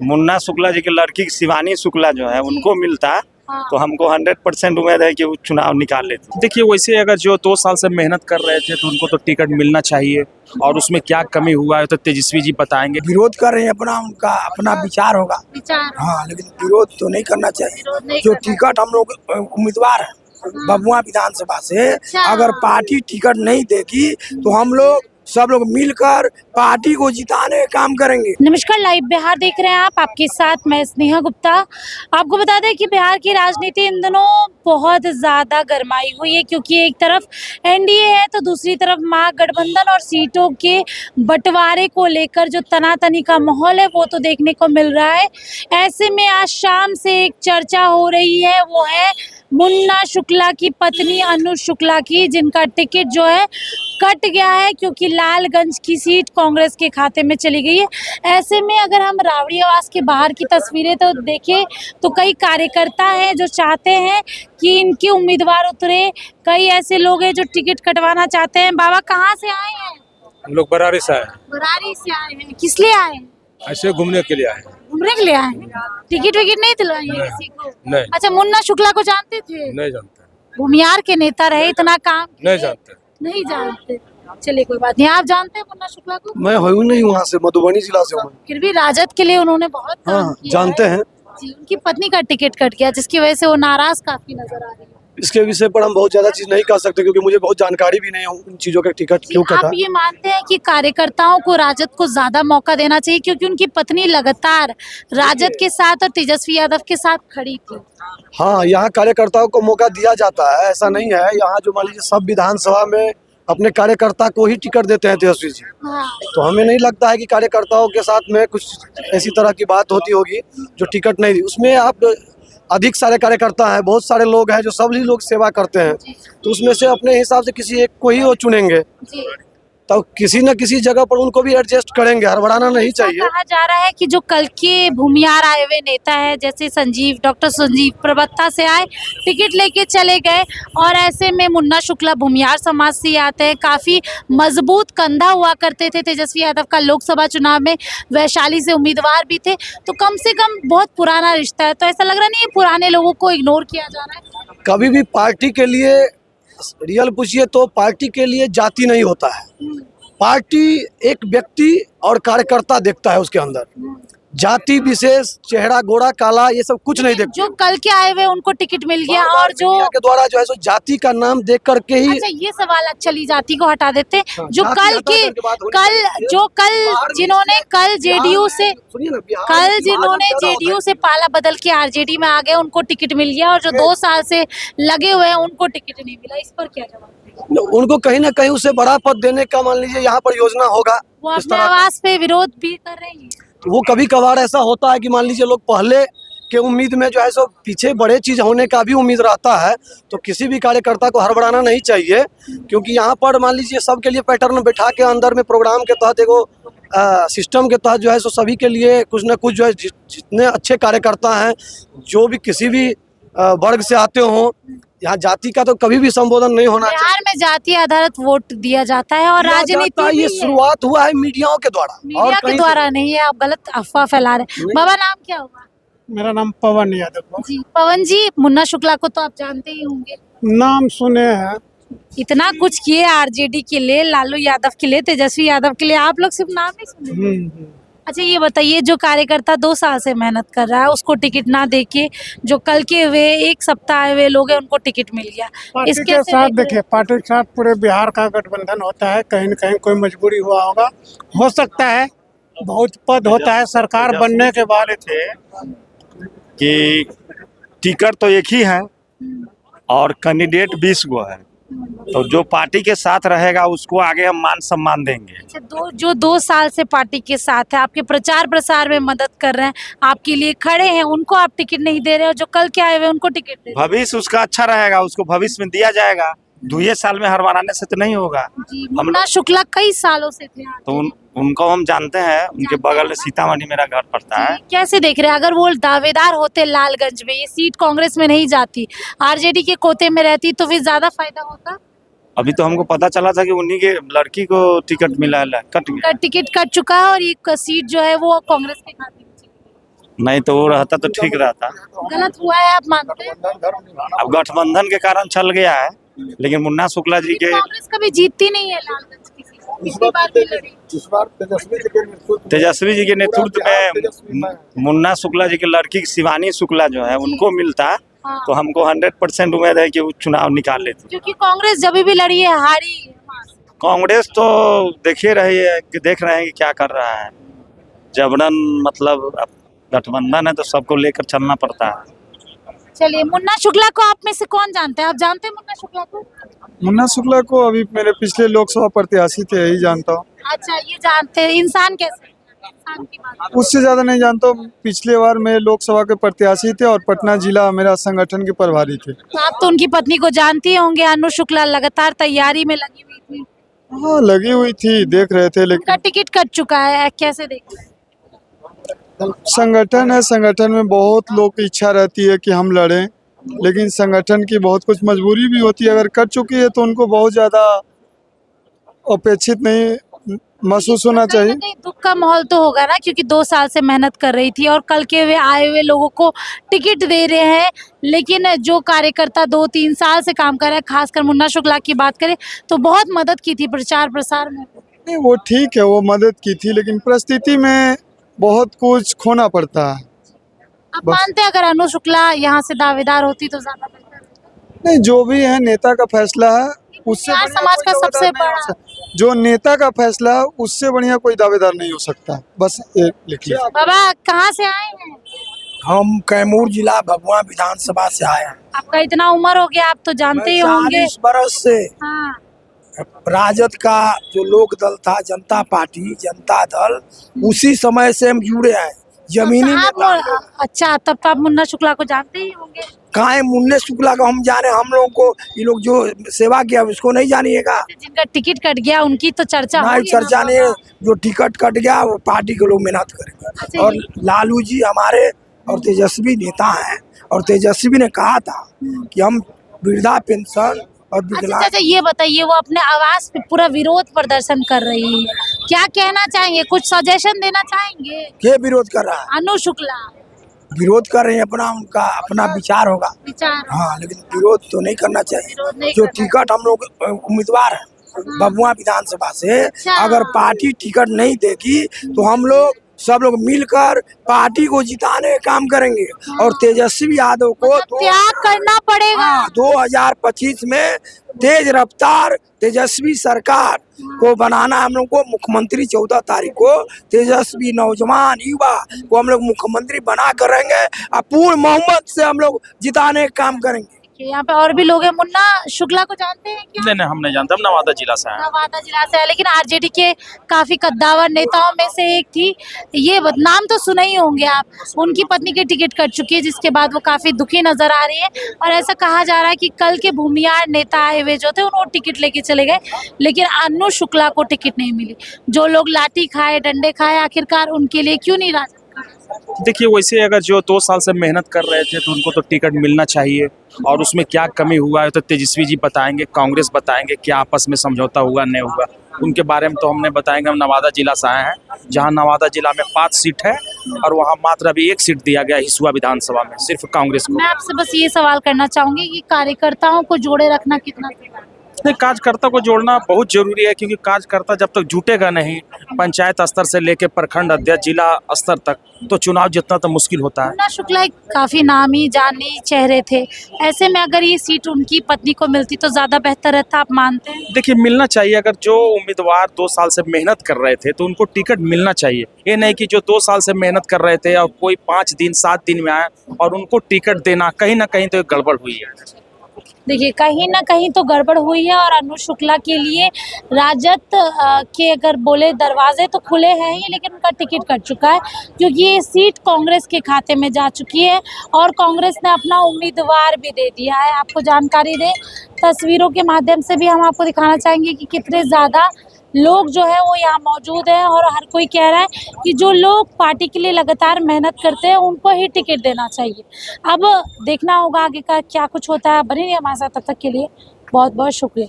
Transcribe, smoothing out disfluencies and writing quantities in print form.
मुन्ना शुक्ला जी की लड़की शिवानी शुक्ला जो है उनको मिलता तो हमको 100% उम्मीद है कि वो चुनाव निकाल लेते। देखिए, वैसे अगर जो 2 साल से मेहनत कर रहे थे तो उनको तो टिकट मिलना चाहिए, और उसमें क्या कमी हुआ है तो तेजस्वी जी बताएंगे। विरोध कर रहे हैं, अपना उनका अपना विचार होगा। हाँ, लेकिन विरोध तो नहीं करना चाहिए। जो टिकट हम लोग उम्मीदवार है बबुआ विधानसभा से, अगर पार्टी टिकट नहीं देगी तो हम लोग सब लोग मिलकर पार्टी को जिताने का काम करेंगे। नमस्कार, लाइव बिहार देख रहे हैं आप, आपके साथ मैं स्नेहा गुप्ता। आपको बता दें कि बिहार की राजनीति इन दिनों बहुत ज़्यादा गरमाई हुई है, क्योंकि एक तरफ एनडीए है तो दूसरी तरफ महागठबंधन, और सीटों के बंटवारे को लेकर जो तनातनी का माहौल है वो तो देखने को मिल रहा है। ऐसे में आज शाम से एक चर्चा हो रही है, वो है मुन्ना शुक्ला की पत्नी अनु शुक्ला की, जिनका टिकट जो है कट गया है क्योंकि लालगंज की सीट कांग्रेस के खाते में चली गई है। ऐसे में अगर हम रावड़ी आवास के बाहर की तस्वीरें तो देखें तो कई कार्यकर्ता हैं जो चाहते हैं कि इनके उम्मीदवार उतरे। कई ऐसे लोग हैं जो टिकट कटवाना चाहते हैं। बाबा, कहाँ से आए हैं? हम लोग बरारी से आए, बरारी से आए हैं। किस लिए आए हैं? ऐसे घूमने के लिए आए। घूमने के लिए आए हैं? टिकट विकेट नहीं दिलवाई है किसी को? नहीं। अच्छा, मुन्ना शुक्ला को जानते थे? नहीं जानते। भूमियार के नेता रहे, इतना काम नहीं जानते। नहीं जानते। चलिए, कोई बात नहीं। आप जानते हैं मुन्ना शुक्ला को? मैं हूँ नहीं, वहाँ से मधुबनी जिला से हूँ। फिर भी राजद के लिए उन्होंने बहुत काम हाँ, किया जानते हैं। जी, उनकी पत्नी का टिकट कट गया जिसकी वजह से वो नाराज काफी नजर आ रही है। इसके विषय पर हम बहुत ज्यादा चीज नहीं कर सकते क्योंकि मुझे बहुत जानकारी भी नहीं है उन चीजों का टिकट क्यों कटा। आप ये मानते हैं कि कार्यकर्ताओं को राजद को ज्यादा मौका देना चाहिए, क्योंकि उनकी पत्नी लगातार राजद के साथ और तेजस्वी यादव के साथ खड़ी थी? हाँ, यहाँ कार्यकर्ताओं को मौका दिया जाता है, ऐसा नहीं है। यहाँ जो मान लीजिए सब विधानसभा में अपने कार्यकर्ता को ही टिकट देते हैं तेजस्वी जी। हाँ। तो हमें नहीं लगता है कि कार्यकर्ताओं के साथ में कुछ ऐसी तरह की बात होती होगी जो टिकट नहीं दी। उसमें आप अधिक सारे कार्यकर्ता हैं, बहुत सारे लोग हैं जो सभी लोग सेवा करते हैं, तो उसमें से अपने हिसाब से किसी एक को ही वो चुनेंगे, तो किसी न किसी जगह पर उनको भी एडजस्ट करेंगे। हड़बड़ाना नहीं चाहिए। कहा जा रहा है कि जो कल के भूमियार आए हुए नेता है, जैसे डॉक्टर संजीव प्रवक्ता से आए, टिकट लेके चले गए, और ऐसे में मुन्ना शुक्ला भूमियार समाज से आते हैं, काफी मजबूत कंधा हुआ करते थे तेजस्वी यादव का, लोकसभा चुनाव में वैशाली से उम्मीदवार भी थे, तो कम से कम बहुत पुराना रिश्ता है। तो ऐसा लग रहा नहीं है पुराने लोगों को इग्नोर किया जा रहा है? कभी भी पार्टी के लिए रियल पूछिए तो पार्टी के लिए जाति नहीं होता है। पार्टी एक व्यक्ति और कार्यकर्ता देखता है, उसके अंदर जाति विशेष, चेहरा गोरा काला, ये सब कुछ नहीं देखते। जो कल के आए हुए उनको टिकट मिल गया, और जो के द्वारा जो है सो जाति का नाम देख करके ही। अच्छा, ये सवाल चली जाति को हटा देते हैं। जो जिन्होंने जेडीयू से पाला बदल के आरजेडी में आ गए, उनको टिकट मिल गया, और जो 2 साल से लगे हुए हैं उनको टिकट नहीं मिला। इस पर क्या जवाब? उनको कहीं ना कहीं उससे बड़ा पद देने का मान लीजिए यहाँ पर योजना होगा। वो अपने आवास पे विरोध भी कर रहे हैं। तो वो कभी कभार ऐसा होता है कि मान लीजिए लोग पहले के उम्मीद में जो है सो पीछे बड़े चीज होने का भी उम्मीद रहता है, तो किसी भी कार्यकर्ता को हड़बड़ाना नहीं चाहिए, क्योंकि यहाँ पर मान लीजिए सबके लिए पैटर्न बैठा के अंदर में प्रोग्राम के तहत एगो सिस्टम के तहत जो है सो सभी के लिए कुछ न कुछ जो है, जितने अच्छे कार्यकर्ता हैं जो भी किसी भी वर्ग से आते हों, यहाँ जाति का तो कभी भी संबोधन नहीं होना चाहिए। बिहार में जाति आधारित वोट दिया जाता है, और राजनीति ये शुरुआत हुआ है मीडियाओं के द्वारा, मीडिया के द्वारा नहीं है। आप गलत अफवाह फैला रहे हैं। बाबा, नाम क्या हुआ? मेरा नाम पवन यादव जी, पवन जी, मुन्ना शुक्ला को तो आप जानते ही होंगे, नाम सुने हैं। इतना कुछ किए आरजेडी के लिए, लालू यादव के लिए, तेजस्वी यादव के लिए, आप लोग सिर्फ नाम ही सुने। अच्छा, ये बताइए, जो कार्यकर्ता 2 साल से मेहनत कर रहा है उसको टिकट ना देके जो कल के हुए 1 सप्ताह हुए लोग हैं उनको टिकट मिल गया, पार्टी के साथ देखिए, पार्टी के साथ पूरे बिहार का गठबंधन होता है, कहीं न कहीं कोई मजबूरी हुआ होगा, हो सकता है। बहुत पद होता है सरकार बनने के बाद थे कि टिकट तो एक ही है और कैंडिडेट 20 गो है, तो जो पार्टी के साथ रहेगा उसको आगे हम मान सम्मान देंगे। अच्छा, जो 2 साल से पार्टी के साथ है, आपके प्रचार प्रसार में मदद कर रहे हैं, आपके लिए खड़े हैं, उनको आप टिकट नहीं दे रहे, और जो कल के आए हुए उनको टिकट दे रहे हैं। भविष्य उसका अच्छा रहेगा, उसको भविष्य में दिया जाएगा। 2 साल में हरवाने से तो नहीं होगा। मुन्ना शुक्ला कई सालों से थे, तो उनको हम जानते हैं, उनके बगल में सीतामढ़ी मेरा घर पड़ता है। कैसे देख रहे हैं? अगर वो दावेदार होते लालगंज में, ये सीट कांग्रेस में नहीं जाती, आरजेडी के कोटे में रहती, तो फिर ज्यादा फायदा होता। अभी तो हमको पता चला था कि उन्हीं के लड़की को टिकट मिला है, कट गया। टिकट कट चुका है, और एक सीट जो है वो कांग्रेस के खाते में। नहीं तो वो रहता तो ठीक रहता। गलत हुआ है आप मानते हैं? अब गठबंधन के कारण चल गया है, लेकिन मुन्ना शुक्ला जी के कांग्रेस कभी जीतती नहीं है लालगंज की सीट, पिछली बार भी लड़ी। इस बार तेजस्वी जी के नेतृत्व में मुन्ना शुक्ला जी की लड़की शिवानी शुक्ला जो है उनको मिलता, हाँ। तो हमको 100% उम्मीद है कि वो चुनाव निकाल लेते। क्योंकि कांग्रेस जब भी लड़ी है हारी है। कांग्रेस तो देख रहे हैं कि क्या कर रहा है। जबरन मतलब अब गठबंधन है तो सबको लेकर चलना पड़ता है। चलिए, मुन्ना शुक्ला को आप में से कौन जानते हैं? आप जानते हैं मुन्ना शुक्ला को? मुन्ना शुक्ला को अभी मेरे पिछले लोकसभा प्रत्याशी थे, यही जानता हूँ। अच्छा, ये जानते हैं। इंसान कैसे? इंसान की बात। उससे ज्यादा नहीं जानता हूँ। पिछले बार मेरे लोकसभा के प्रत्याशी थे और पटना जिला मेरा संगठन के प्रभारी थे। तो आप तो उनकी पत्नी को जानती होंगे। अनु शुक्ला लगातार तैयारी में लगी हुई थी। हाँ, लगी हुई थी, देख रहे थे, उनका लेकिन टिकट कट चुका है, कैसे देख रहे हैं? संगठन है, संगठन में बहुत लोग की इच्छा रहती है कि हम लड़ें, लेकिन संगठन की बहुत कुछ मजबूरी भी होती है। अगर कट चुकी है तो उनको बहुत ज्यादा अपेक्षित नहीं महसूस होना कहीं चाहिए। ना कहीं दुख का माहौल तो होगा ना, क्योंकि 2 साल से मेहनत कर रही थी और कल के वे आए हुए लोगों को टिकट दे रहे हैं। लेकिन जो कार्यकर्ता 2-3 साल से काम कर रहे हैं, खासकर मुन्ना शुक्ला की बात करें तो बहुत मदद की थी प्रचार प्रसार में। नहीं, वो ठीक है, वो मदद की थी, लेकिन परिस्थिति में बहुत कुछ खोना पड़ता है। आप बस। मानते हैं अगर अनु शुक्ला यहाँ से दावेदार होती तो ज्यादा बेहतर होता? नहीं, जो भी है नेता का फैसला है, उससे बिहार बढ़िया समाज कोई का दावेदार सबसे नहीं हो बड़ा। सकता। जो नेता का फैसला है उससे बढ़िया कोई दावेदार नहीं हो सकता। बस ये लिखिए। बाबा कहाँ से आए हैं? हम कैमूर जिला भभुआ विधानसभा से आए हैं। आपका इतना उम्र हो गया, आप तो जानते ही मैं होंगे। 40 बरस से हाँ। राजद का जो लोक दल था, जनता पार्टी, जनता दल, उसी समय से हम जुड़े हैं। जमीनी तो नेता आप अच्छा, तब तो आप मुन्ना शुक्ला को जानते ही होंगे। कहाँ है मुन्ने शुक्ला का हम जाने? हम लोगों को ये लोग जो सेवा किया उसको नहीं जानिएगा? जिनका टिकट कट गया उनकी तो चर्चा नहीं, होगी ना। चर्चा नहीं है। जो टिकट कट गया वो पार्टी के लोग मेहनत करेंगे। अच्छा, और लालू जी हमारे और तेजस्वी नेता हैं, और तेजस्वी ने कहा था कि हम वृद्धा पेंशन और अच्छा विकलांग। अच्छा, ये बताइए, वो अपने आवाज पे पूरा विरोध प्रदर्शन कर रही है, क्या कहना चाहेंगे? कुछ सजेशन देना चाहेंगे? के विरोध कर रहा है? अनु शुक्ला विरोध कर रहे हैं, अपना उनका अपना विचार होगा। विचार। हाँ, लेकिन विरोध तो नहीं करना विरोध चाहिए। नहीं जो करना। टिकट हम लोग उम्मीदवार हैं भभुआ विधानसभा से, अच्छा। अगर पार्टी टिकट नहीं देगी तो हम लोग सब लोग मिलकर पार्टी को जिताने का काम करेंगे। और तेजस्वी यादव को त्याग करना पड़ेगा। 2025 में तेज रफ्तार तेजस्वी सरकार को बनाना। हम लोग को मुख्यमंत्री 14 तारीख को तेजस्वी नौजवान युवा को हम लोग मुख्यमंत्री बना कर रहेंगे और पूर्ण मोहम्मद से हम लोग जिताने का काम करेंगे। यहाँ पे और भी लोग हैं। मुन्ना शुक्ला को जानते हैं क्या? नहीं नहीं, हम नहीं जानते, हम नवादा जिला से हैं। नवादा जिला से है, लेकिन आरजेडी के काफी कद्दावर नेताओं में से एक थी। ये नाम तो सुने ही होंगे आप। उनकी पत्नी की टिकट कट चुकी है, जिसके बाद वो काफी दुखी नजर आ रही है। और ऐसा कहा जा रहा है कि कल के भूमियार नेता आए हुए जो थे उनको टिकट लेके चले गए, लेकिन अनु शुक्ला को टिकट नहीं मिली। जो लोग लाठी खाए, डंडे खाए, आखिरकार उनके लिए क्यों नहीं राजद? देखिए, वैसे अगर जो 2 साल से मेहनत कर रहे थे तो उनको तो टिकट मिलना चाहिए, और उसमें क्या कमी हुआ है तो तेजस्वी जी बताएंगे, कांग्रेस बताएंगे क्या आपस में समझौता हुआ नहीं हुआ, उनके बारे में तो हमने बताएंगे। हम नवादा जिला से आए हैं, जहां नवादा जिला में 5 सीट है और वहां मात्र अभी 1 सीट दिया गया हिसुआ विधानसभा में सिर्फ कांग्रेस को। मैं आपसे बस ये सवाल करना चाहूंगी कि कार्यकर्ताओं को जोड़े रखना कितना जरूरी है? नहीं, कार्यकर्ता को जोड़ना बहुत जरूरी है, क्योंकि कार्यकर्ता जब तक जुटेगा नहीं, पंचायत स्तर से लेकर प्रखंड अध्यक्ष, जिला स्तर तक, तो चुनाव जितना तो मुश्किल होता है। मुन्ना शुक्ला एक काफी नामी जानी चेहरे थे, ऐसे में अगर ये सीट उनकी पत्नी को मिलती तो ज्यादा बेहतर रहता, आप मानते हैं? देखिए, मिलना चाहिए। अगर जो उम्मीदवार 2 साल से मेहनत कर रहे थे तो उनको टिकट मिलना चाहिए। ये नहीं कि जो 2 साल से मेहनत कर रहे थे और कोई 5 दिन 7 दिन में आए और उनको टिकट देना, कहीं ना कहीं तो गड़बड़ हुई है। देखिए, कहीं ना कहीं तो गड़बड़ हुई है। और अनु शुक्ला के लिए राजद के अगर बोले दरवाजे तो खुले हैं ही, लेकिन उनका टिकट कट चुका है, क्योंकि ये सीट कांग्रेस के खाते में जा चुकी है और कांग्रेस ने अपना उम्मीदवार भी दे दिया है। आपको जानकारी दें, तस्वीरों के माध्यम से भी हम आपको दिखाना चाहेंगे कि कितने ज़्यादा लोग जो है वो यहाँ मौजूद हैं। और हर कोई कह रहा है कि जो लोग पार्टी के लिए लगातार मेहनत करते हैं उनको ही टिकट देना चाहिए। अब देखना होगा आगे का क्या कुछ होता है। बने रहिए हमारे साथ, तब तक के लिए बहुत बहुत शुक्रिया।